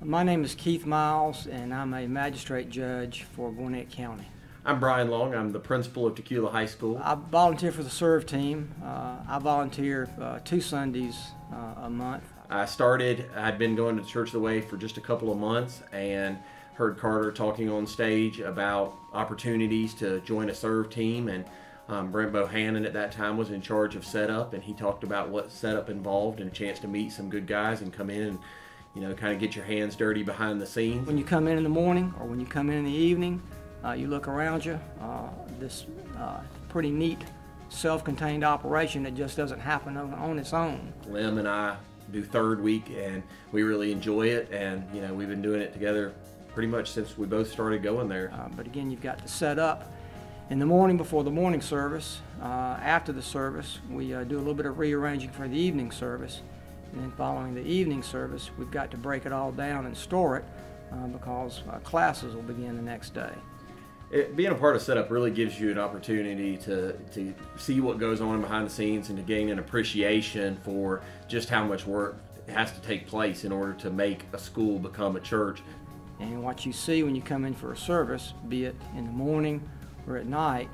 My name is Keith Miles, and I'm a magistrate judge for Gwinnett County. I'm Brian Long. I'm the principal of Tequila High School. I volunteer for the SERVE team. I volunteer 2 Sundays a month. I'd been going to Church of the Way for just a couple of months and heard Carter talking on stage about opportunities to join a SERVE team, and Brent Bohannon at that time was in charge of setup, and he talked about what setup involved and a chance to meet some good guys and come in and kind of get your hands dirty behind the scenes. When you come in the morning or when you come in the evening, you look around you, this pretty neat self-contained operation that just doesn't happen on its own. Lim and I do third week, and we really enjoy it, and we've been doing it together pretty much since we both started going there. But again, you've got to set up in the morning before the morning service. After the service, we do a little bit of rearranging for the evening service. And then following the evening service, we've got to break it all down and store it because classes will begin the next day. Being a part of setup really gives you an opportunity to see what goes on behind the scenes and to gain an appreciation for just how much work has to take place in order to make a school become a church. And what you see when you come in for a service, be it in the morning or at night,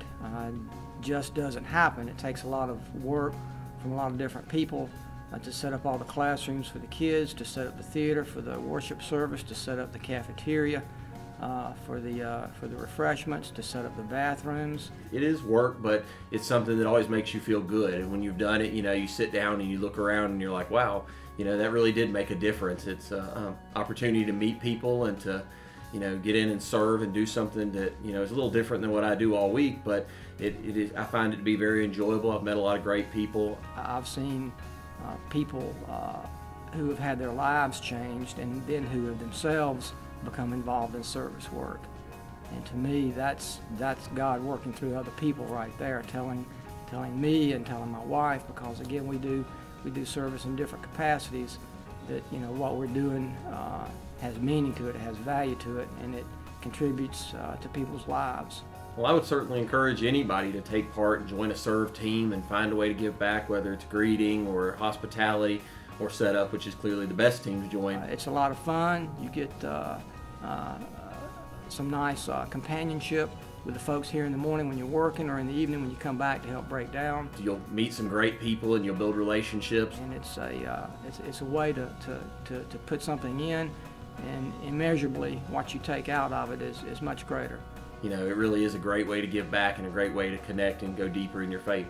just doesn't happen. It takes a lot of work from a lot of different people to set up all the classrooms for the kids, to set up the theater for the worship service, to set up the cafeteria for the refreshments, to set up the bathrooms. It is work, but it's something that always makes you feel good. And when you've done it, you sit down and you look around and you're like, wow, that really did make a difference. It's an opportunity to meet people and to get in and serve and do something that is a little different than what I do all week, but I find it to be very enjoyable. I've met a lot of great people. I've seen people who have had their lives changed and then who have themselves become involved in service work. And to me, that's God working through other people right there, telling me and telling my wife, because again, we do service in different capacities, that what we're doing has meaning to it, has value to it, and it contributes to people's lives. Well, I would certainly encourage anybody to take part and join a SERVE team and find a way to give back, whether it's greeting or hospitality or setup, which is clearly the best team to join. It's a lot of fun. You get some nice companionship with the folks here in the morning when you're working, or in the evening when you come back to help break down. You'll meet some great people and you'll build relationships. And it's a way to put something in, and immeasurably what you take out of it is much greater. It really is a great way to give back and a great way to connect and go deeper in your faith.